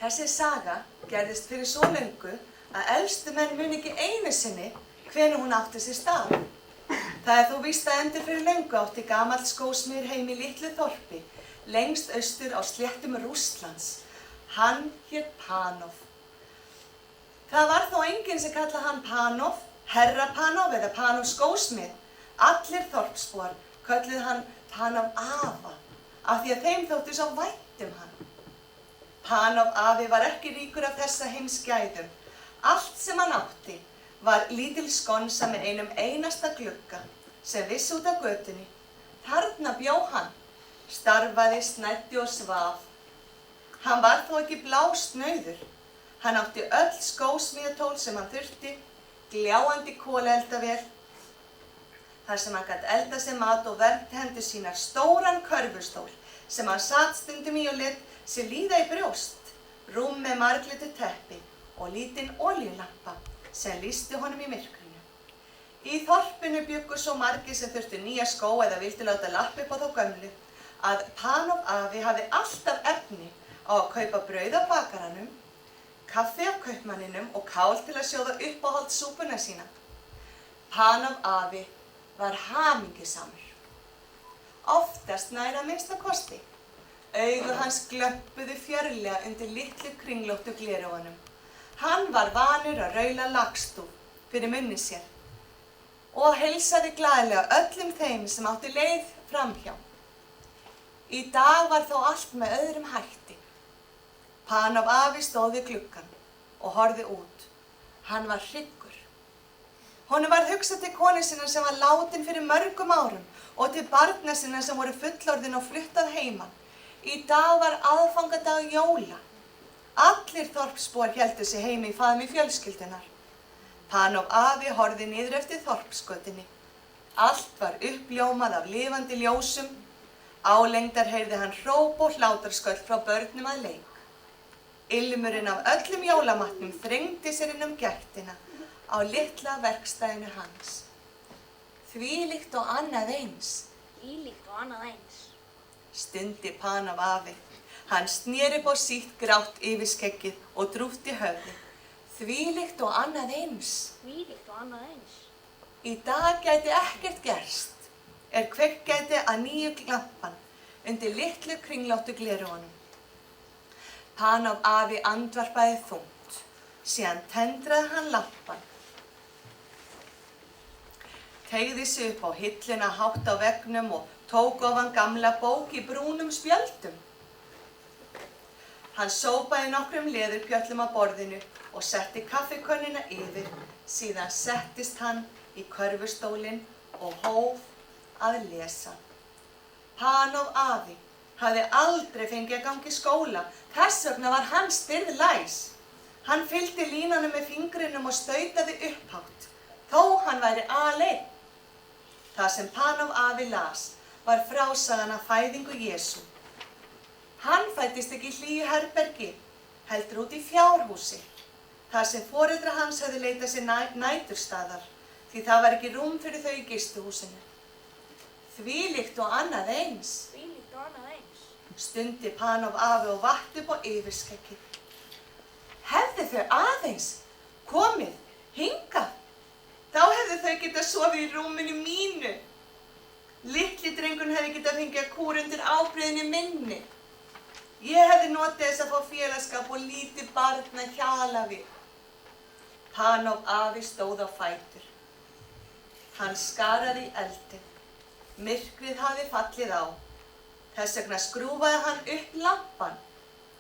Þessi saga gerðist fyrir svo löngu að elstu menn muni ekki einu sinni hvenær hún átti sér stað. Það þó víst að endur fyrir löngu átti gamall skósmiður heim í litlu þorpi, lengst austur á sléttum Rússlands. Hann hét Panov. Það var þó enginn sem kallaði hann Panov, herra Panov eða Panov skósmið. Allir þorpsbúar kölluðu hann Panov afa, af því að þeim þótti svo vænt hann. Panov afi var ekki ríkur af þessa heims gæðum. Allt sem hann átti var lítil skonsa með einum einasta glugga sem vissi út af götunni. Þarna bjó hann, starfaði, snæddi og svaf. Hann var þó ekki blásnauður. Hann átti öll skósmíðatól sem hann þurfti, gljáandi kolaeldavél, þar sem hann gat eldað sér mat og vermdi hendur sínar stóran körfustól sem hann sat stundum í og lét sér líða í brjóst, rúm með marglitu teppi og lítinn olíulampa sem lýsti honum í myrkrinu. Í þorpinu bjuggu svo margir sem þurftu nýja skó eða vildu láta lappa upp á þá gömlu að Panov afi hafði alltaf efni á að kaupa brauð af bakaranum, kaffi af kaupmanninum og kál til að sjóða uppáhaldssúpuna sína. Panov afi var hamingjusamur. Oftast nær að minnsta kosti. Augu hans glömpuðu fjörlega undir litlu kringlóttu gleraugunum. Hann var vanur að raula lagstúf fyrir munni sér og heilsaði glaðlega öllum þeim sem átti leið framhjá. Í dag var þó allt með öðrum hætti. Panov afi stóð við gluggann og horfði út. Hann var hryggur. Honum varð hugsað til konu sinnar sem var látin fyrir mörgum árum og til barna sinnar sem voru fullorðin og fluttað heiman. Í dag var aðfangadag jóla. Allir þorpsbúar héldu sig heim í faðmi fjölskyldunar. Panov afi horfði niður eftir þorpsgötunni. Allt var uppljómað af lifandi ljósum. Álengdar heyrði hann hróp og hlátursköll frá börnum að leik. Ilmurinn af öllum jólamatnum þrengdi sér inn gættina á litla verkstæðinu hans. Þvílíkt og annað eins. Þvílíkt og annað eins. Stundi Panov afi. Hann sneri upp á sítt grátt yfirskeggið og drúpti höfðið. Þvílíkt og annað eins. Þvílíkt og annað eins. Í dag gæti ekkert gerst, kveikt gæti að nýju lampan undir litlu kringlóttu gleraugunum. Panov afi andvarpaði þungt, síðan tendraði hann lampan. Teygði sig upp á hilluna hátt á veggnum og tók ofan gamla bók í brúnum spjöldum. Hann sópaði nokkrum leðurpjöllum á borðinu og setti kaffikönnuna yfir, síðan settist hann í körfustólinn og hóf að lesa. Panov afi hafði aldrei fengið að ganga í skóla, þess vegna var hann stirðlæs. Hann fylgdi línunum með fingrinum og stautaði upphátt, þó hann væri aleinn. Það sem Panov afi las var frásagan af fæðingu Jesú. Hann fæddist ekki í hlýju herbergi, heldur út í fjárhúsi, þar sem foreldrar hans höfðu leitað sér næturstaðar, því það var ekki rúm fyrir þau í gistuhúsinu. Þvílíkt og annað eins. Þvílíkt og annað eins. Stundi Panov afi og vatt upp á yfirskeggið. Hefðu þau aðeins komið hingað, þá hefðu þau getað sofið í rúminu mínu. Litli drengurinn hefði getað fengið að kúra undir ábreiðunni minni. Ég hefði notið þess að fá félagsskap og lítið barn að hjala við. Panov afi stóð á fætur. Hann skaraði í eldinn. Myrkrið hafði fallið á. Þess vegna skrúfaði hann upp lampann.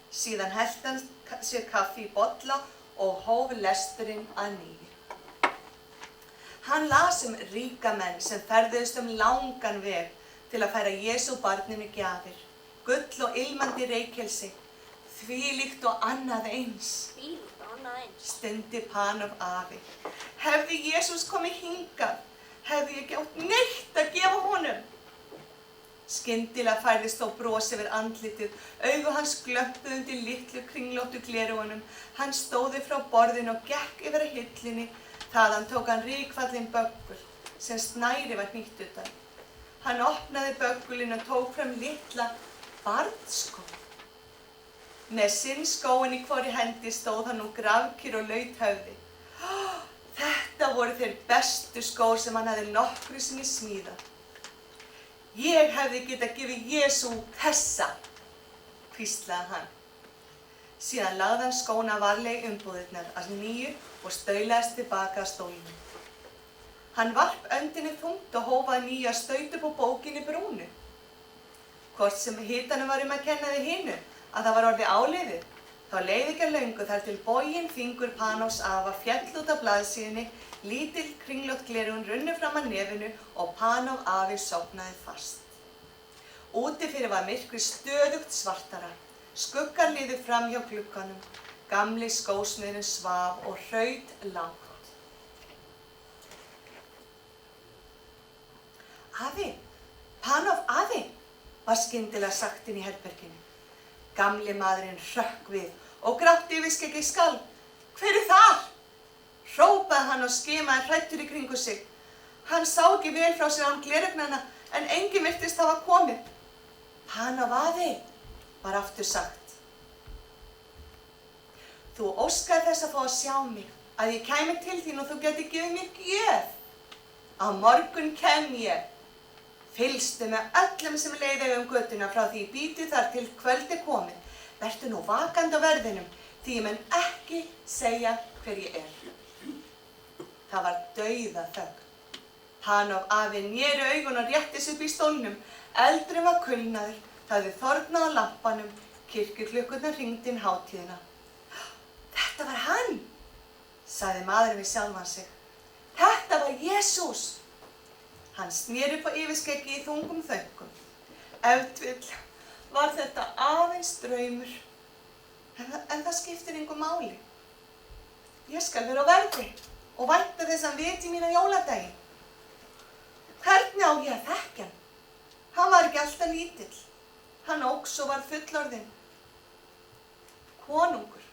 Síðan hellti hann sér kaffi í bolla og hóf lesturinn að nýju. Hann las ríka menn sem ferðuðust langan veg til að færa Jesú barninu gjafir. Gull og ilmandi reykelsi, þvílíkt og annað eins. Þvílíkt og annað eins. Stundi Panov afi. Hefði Jesús komið hingað, hefði ég ekki átt neitt að gefa honum. Skyndilega færðist þó bros yfir andlitið, augu hans glömpuðu undir litlu kringlóttu gleraugunum. Hann stóð upp frá borðinu og gekk yfir að hillunni. Þaðan tók hann rykfallinn böggul sem snæri var hnýtt utan. Hann opnaði böggulinn og tók fram litla barnsskó. Með sinn skóinn í hvorri hendi stóð hann nú grafkyrr og laut höfði. Þetta voru þeir bestu skór sem hann hafði nokkru sinni smíðað. Ég hefði getað gefið Jesú þessa, hvíslaði hann. Síðan lagði hann skóna varlega í umbúðirnar að nýju og staulaðist tilbaka að stólnum. Hann varp öndinni þungt og hóf að nýju að stauta upp á bókinni brúnu. Hvort sem hitanum var að kenna þið hinu, að það var orðið áliðið, þá leið ekki að löngu þar til boginn fingur Panofs afa féll út af blaðsíðunni, lítil kringlótt gleraugun runnu fram að nefinu og Panof afi sofnaði fast. Úti fyrir var myrkrið stöðugt svartara, skuggar liðu fram hjá glugganum, gamli skósmiðurinn svaf og hraut lágt. Afi, Panof afi, var skyndilega sagt inn í herberginu. Gamli maðurinn hrökk við og grátti yfirskeggi skalf. Hver er þar? Hrópaði hann og skimaði hræddur í kringu sig. Hann sá ekki vel frá sér án gleraugnanna en enginn virtist hafa komið. Panof afi, var aftur sagt. Þú óskaði þess að fá að sjá mig, að ég kæmi til þín og þú gæti gefið mér gjöf. Á morgun kem ég. Fylgstu með öllum sem leiða götuna frá því býti þar til kvöldi komið. Vertu nú vakandi á verðinum, því ég mun ekki segja hver ég er. Það var dauðaþögn. Panof afi neri augun og rétti sig upp í stólnum. Eldurinn var kulnaður, það hafði þornað á lampanum, kirkjuklukkurnar hringdi inn hátíðina. Þetta var hann, sagði maðurinn við sjálfan sig. Þetta var Jesús. Hann sneri upp á yfirskeggi í þungum þönkum. Ef til vill var þetta aðeins draumur, en það skiptir engu máli. Ég skal vera á verði og vænta þess að hann viti mín á jóladaginn. Hvernig á ég að þekkja hann? Hann var ekki alltaf lítill. Hann óx og var fullorðinn. Konungur.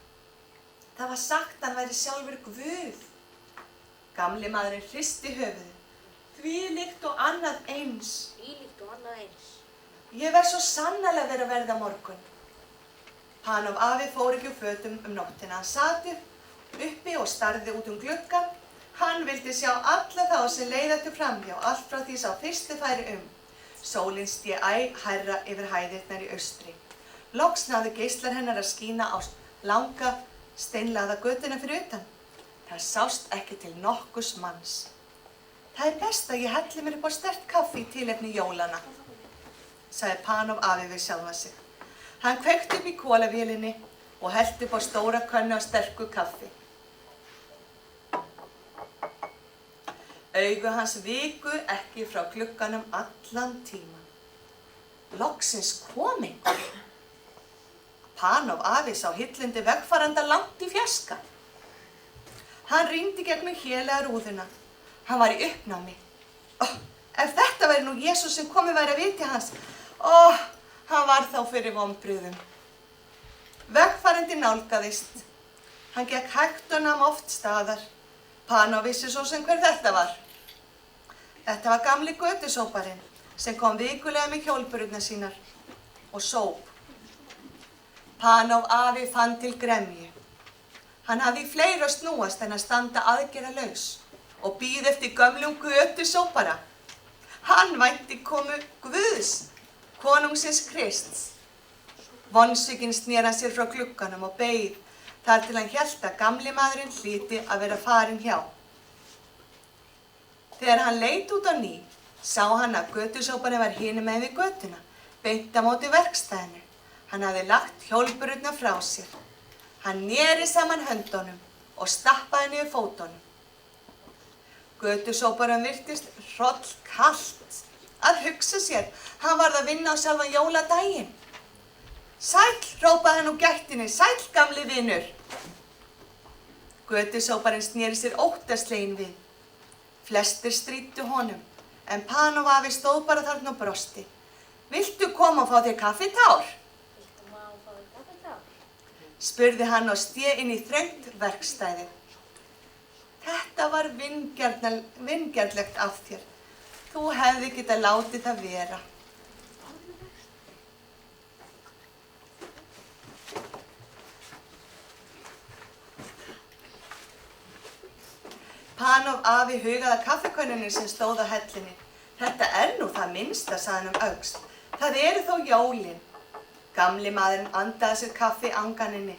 Það var sagt að hann væri sjálfur Guð. Gamli maðurinn hristi höfuðið. Þvílíkt og annað eins. Þvílíkt og annað eins. Ég verð svo sannarlega verið að verða morgun. Panof afi fór ekki úr fötum nóttina. Hann sat uppi og starði út gluggann. Hann vildi sjá alla þá sem leið eftir framhjá, allt frá því sá fyrsti færi Sólin sté æ hærra yfir hæðirnar í austri. Loks náðu geislar hennar að skína á langa, steinlagða götuna fyrir utan. Það sást ekki til nokkurs manns. Það er best að ég helli mér upp á sterkt kaffi í tilefni jólanna, sagði Panof afi við sjálfan sig. Hann kveikti upp í kolavélinni og hellti upp á stóra könnu af sterku kaffi. Augu hans viku ekki frá glugganum allan tíman. Loksins kom einhver. Panof afi sá hillandi vegfaranda langt í fjarska. Hann rýndi gegnum hélega rúðuna. Hann var í uppnámi. Ef þetta væri nú Jesús sem komið væri að viti hans, hann var þá fyrir vonbrigðum. Vegfarandi nálgaðist. Hann gekk hægt og nam oft staðar. Panof vissi svo sem hver þetta var. Þetta var gamli götusóparinn sem kom vikulega með hjólbörurnar sínar og sóp. Panof afi fann til gremju. Hann hafði í fleira að snúast en að standa aðgerðalaus og bíða eftir gömlum götusópara. Hann vænti komu Guðs, konungsins Krists. Vonsvikinn sneri hann sér frá glugganum og beið þar til hann hélt að gamli maðurinn hlyti að vera farinn hjá. Þegar hann leit út á ný, sá hann að götusóparinn var hinum megin við götuna, beint á móti verkstæðinu. Hann hafði lagt hjólbörurnar frá sér. Hann neri saman höndunum og stappaði niður fótunum. Götusóparinn virtist hrollkalt að hugsa sér. Hann varð að vinna á sjálfan jóladaginn. Sæll, hrópaði hann úr gættinni, sæll gamli vinur. Götusóparinn sneri sér óttasleginn við. Flestir stríddu honum, en Panof afi stóð bara þarna og brosti. Viltu koma og fá þér kaffitár? Viltu má fá þér kaffitár? Spurði hann og sté inn í þröngt verkstæði. Þetta var vingjarnlegt af þér. Þú hefði getað látið það vera. Panov afi hugaði að kaffikönnunni sem stóð á hellinni. Þetta nú það minnsta, sagði hann öxl. Það eru þó jólin. Gamli maðurinn andaði sér kaffi í anganinni.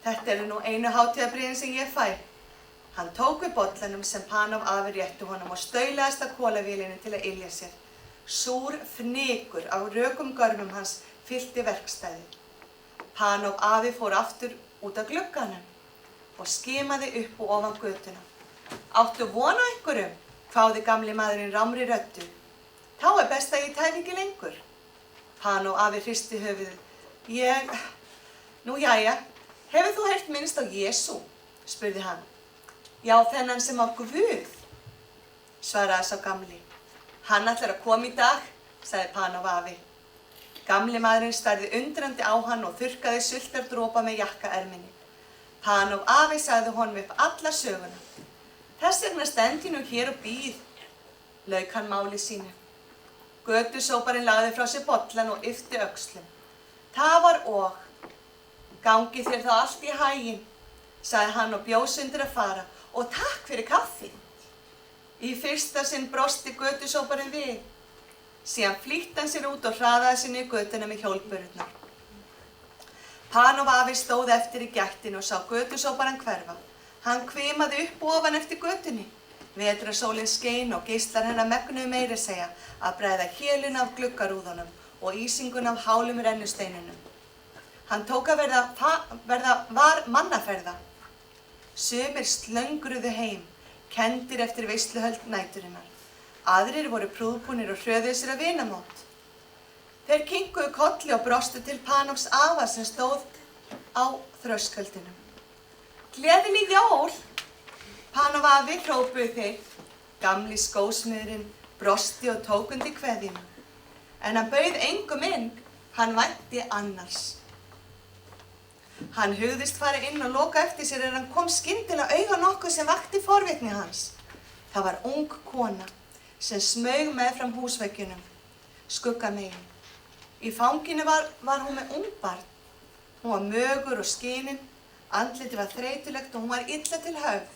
Þetta eru nú einu hátíðabrigðin sem ég fæ. Hann tók við bollanum sem Panov afi rétti honum og staulaðist að kolavélinni til að ylja sér. Súr fnykur á rökum görmum hans fyllti verkstæðið. Panov afi fór aftur út af glugganum og skimaði upp og ofan götuna. Áttu von á einhverjum? Hváði gamli maðurinn rámri röddu. Þá best að ég tæfi ekki lengur. Panov afi hristi höfuðið. Nú jæja, hefur þú heyrt minnst á Jesú? Spurði hann. Já, þennan sem á Guð, svaraði sá gamli. Hann ætlar að koma í dag, sagði Panov afi. Gamli maðurinn starði undrandi á hann og þurrkaði sultardropa með jakkaerminni. Panov afi sagði honum upp alla söguna. Þess vegna stend ég nú hér og bíð, lauk hann máli sínu. Götusóparinn lagði frá sér bollan og yppti öxlum. Það var og. Gangi þér þá allt í haginn, sagði hann og bjóst undir að fara, og takk fyrir kaffi. Í fyrsta sinn brosti götusóparinn við. Síðan flýtti hann sér út og hraðaði sér niður götuna með hjólbörurnar. Panov afi stóð eftir í gættinni og sá götusóparann hverfa. Hann kvimaði upp og ofan eftir götunni. Vetrarsólin skein og geislar hennar megnuðu meira segja að bregða hélun af gluggarúðunum og ísingun af hálum rennusteinunum. Hann tók að verða mannaferða. Sumir slöngruðu heim, kenndir eftir veisluhöld næturinnar. Aðrir voru prúðbúnir og hröðuðu sér að vinamót. Þeir kinkuðu kolli og brostu til Panovs afa sem stóð á þröskuldinum. Gleðileg jól! Panov afi, hrópuðu þeir. Gamli skósmiðurinn brosti og tók undir kveðjuna. En hann bauð engum inn, hann vænti annars. Hann hugðist fara inn og loka eftir sér en hann kom skyndilega auga nokkuð sem vakti forvitni hans. Það var ung kona sem smaug meðfram húsveggjunum, skuggamegin. Í fanginu var hún með ungbarn. Hún var mögur og skinin. Andlitið var þreytulegt og hún var illa til höfð.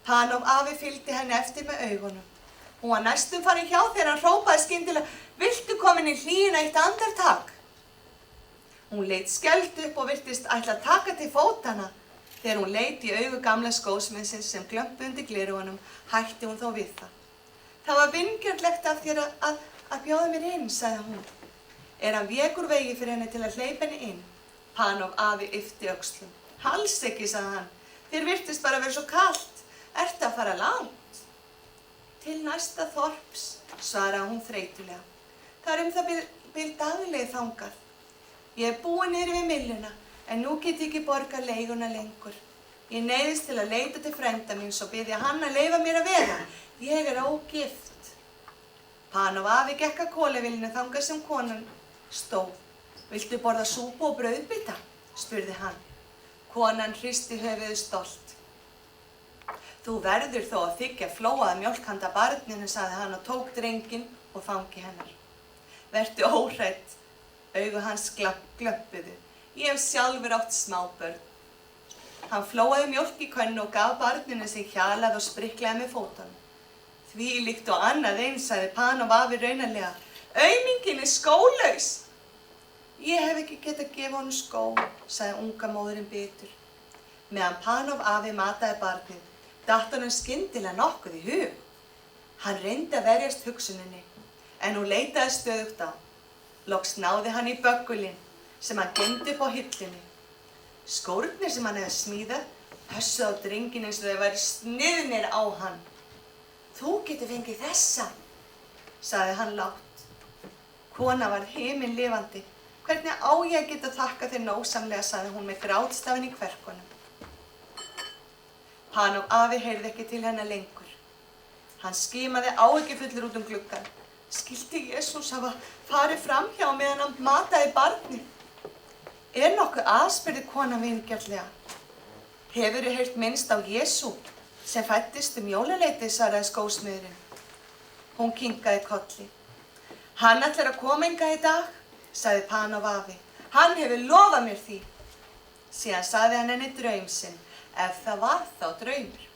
Panov afi fylgdi henni eftir með augunum. Hún var næstum farin hjá þegar hann hrópaði skyndilega, viltu komin í hlýjuna eitt andartak? Hún leit skellt upp og virtist ætla að taka til fótanna. Þegar hún leit í augu gamla skósmiðsins sem glömpu undir gleraugunum, hætti hún þó við það. Það var vingjarnlegt af þér að bjóða mér inn, sagði hún. Hann vék úr vegi fyrir henni til að hleypa henni inn. Panov afi yppti öxlum. Alls ekki, sagði hann. Þér virtist bara vera svo kalt. Ertu að fara langt? Til næsta þorps, svaraði hún þreytulega. Það það bil dagleg þangað. Ég búin niður við mylluna, en nú get ég ekki borgað leiguna lengur. Ég neyðist til að leita til frænda míns og biðja hann að leyfa mér að vera. Ég ógift. Panov afi gekk að kolavélinni þangað sem konan stóð. Viltu borða súpu og brauðbita? Spurði hann. Konan hristi höfuðið stolt. Þú verður þó að þiggja flóaða mjólk handa barninu, sagði hann og tók drenginn og fangi hennar. Vertu óhrædd. Augu hans glömpuðu. Ég hef sjálfur átt smábörn. Hann flóaði mjólk í könnu og gaf barninu sem hjalaði og spriklaði með fótunum. Þvílíkt og annað eins, sagði Panov afi raunalega. Auminginn skólaus. Ég hef ekki getað að gefa honum skó, sagði unga móðurinn bitur. Meðan Panov afi mataði barnið, datt honum skyndilega nokkuð í hug. Hann reyndi að verjast hugsuninni, en hún leitaði stöðugt á. Loks náði hann í böggulinn sem hann geymdi upp á hillunni. Skórnir sem hann hefði smíðað pössuðu á drenginn eins og þeir væru sniðnir á hann. Þú getur fengið þessa, sagði hann lágt. Kona var himinlifandi. Hvernig á ég að geta þakkað þér nógsamlega, sagði hún með grátstafinn í kverkunum. Panov afi heyrði ekki til hennar lengur. Hann skimaði áhyggjufullur út gluggann. Skyldi Jesús hafa farið framhjá meðan hann mataði barnið? Nokkuð að, spurði konan vingjarnlega. Hefurðu heyrt minnst á Jesú sem fæddist jólaleitið, svaraði skósmiðurinn. Hún kinkaði kolli. Hann ætlar að koma hingað í dag, sagði Panov afi. Hann hefur lofað mér því. Síðan sagði hann henni draum sinn, ef það var þá draumur.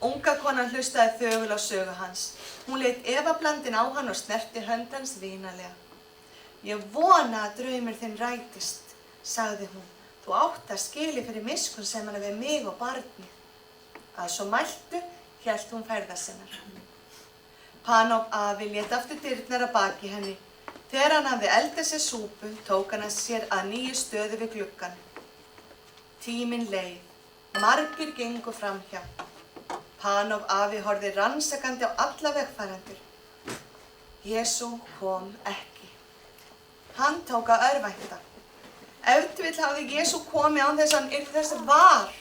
Unga konan hlustaði þögul á sögu hans. Hún leit efablandin á hann og snerti hönd hans vinalega. Ég vona að draumur þinn rætist, sagði hún. Þú átt að skili fyrir miskunn sem hann við mig og barnið. Að svo mæltu hélt hún ferða sinnar. Panov afi lét aftur dyrnar að baki henni. Þegar hann hafði eldað sér súpu, tók hann sér að nýju stöðu við gluggann. Tíminn leið. Margir gengu framhjá. Panov afi horfði rannsakandi á alla vegfarendur. Jesú kom ekki. Hann tók að örvænta. Ef til vill hafði Jesú komið án þess að hann yrði þess var.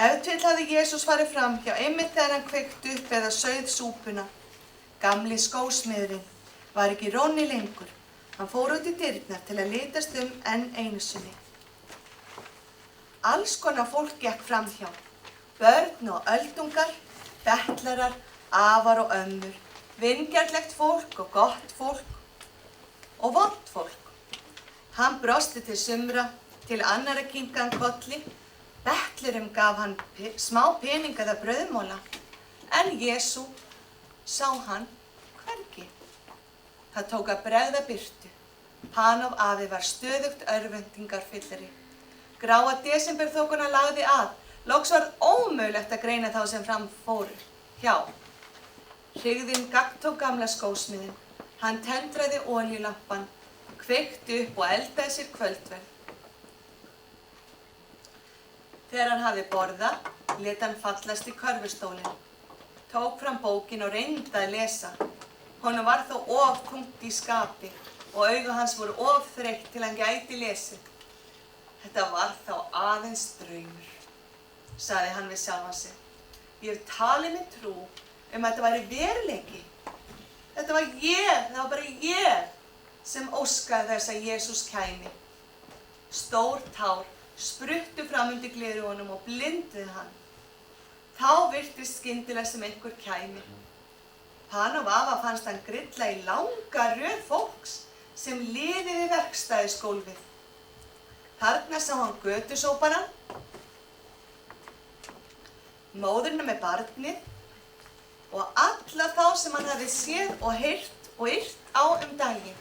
Ef til vill hafði Jesús farið framhjá, einmitt þegar hann kveikti upp eða sauð súpuna. Gamli skósmiðurinn var ekki róni lengur. Hann fór út í dyrnar til að litast enn einu sinni. Alls konar fólk gekk framhjá. Börn og öldungar, betlarar, afar og ömmur, vingjarnlegt fólk og gott fólk og vont fólk. Hann brosti til sumra, til annarra kinkaði hann kolli. Betlurum gaf hann smá pening eða brauðmola, en Jesú sá hann hvergi. Það tók að bregða birtu. Panov afi var stöðugt örvæntingarfyllri. Gráa desemberþokuna lagði að. Loks var ómögulegt að greina þá sem fram fóru. Hjá. Hryggðin gagntók gamla skósmiðinn. Hann tendraði olíulampann, kveikti upp og eldaði sér kvöldverð. Þegar hann hafði borðað, lét hann fallast í körfustólinn. Tók fram bókin og reyndi að lesa. Honum var þó of þungt í skapi og augu hans voru of þreytt til hann gæti lesið. Þetta var þá aðeins draumur, sagði hann við sjálfan sig. Ég hef talið með trú að þetta væri veruleiki. Þetta var það var bara ég sem óskaði þess að Jesús kæmi. Stór tár spruttu fram undir gleraugunum og blinduðu hann. Þá virtist skyndilega sem einhver kæmi. Panov afa fannst hann grilla í langa röð fólks sem liði við verkstæðisgólfið. Þarna sá hann götusóparann, móðurina með barnið og alla þá sem hann hafði séð og heyrt og yrt á daginn.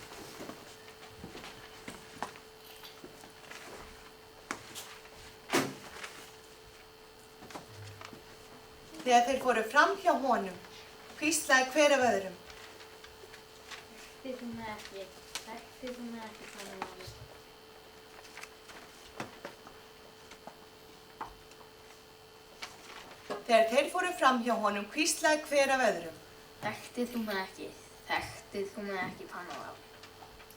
Þegar þeir fóru fram hjá honum, hvíslaði hver af öðrum. Þekkti þú mig ekki, Panov afi. Þegar þeir fóru fram hjá honum, hvíslaði hver af öðrum. Þekkti þú mig ekki, Panov afi.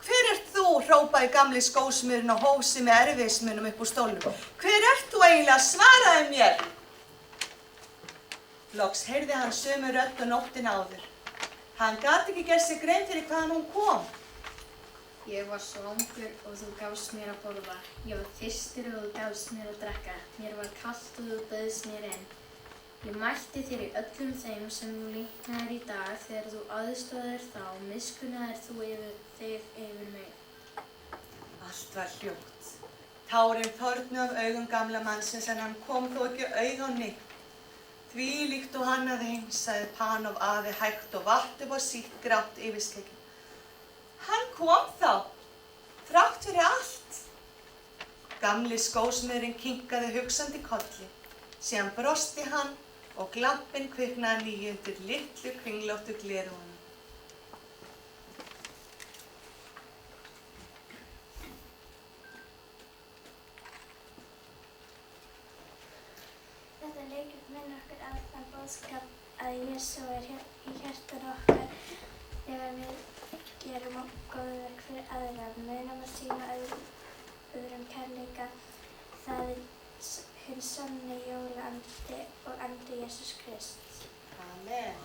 Hver ert þú, hrópaði gamli skósmiðurinn og hósi með erfiðismunum upp úr stólnum. Hver ert þú eiginlega, svaraði mér! Loks heyrði hann sömu rödd og nóttin áður. Hann gat ekki gert sér grein fyrir hvaðan hún kom. Ég var svangur og þú gafst mér að borða. Ég var þyrstur og þú gafst mér að drekka. Mér var kalt og þú bauðst mér inn. Ég mætti þér í öllum þeim sem þú líknaðir í dag þegar þú aðstoðaðir þá, miskunnaðir þú þig yfir mig. Allt var hljótt. Tárin þornuðu af augum gamla mannsins en hann kom þó ekki auga á neitt. Þvílíkt og hann að eins, sagði Panov afi hægt og vatt upp á sítt grátt yfirskeggið. Hann kom þá, þrátt fyrir allt. Gamli skósmiðurinn kinkaði hugsandi kolli. Síðan brosti hann og glampinn kviknaði nýju undir litlu kringlóttu gleraugunum. Þetta leikrit minnir okkur á þann boðskap að Jesú í hjartanu okkar þegar við gerum góðverk fyrir aðra, munum að sýna öðrum kærleika. Það er hinn sanni jólaandi og andi Jesús Krists. Amen.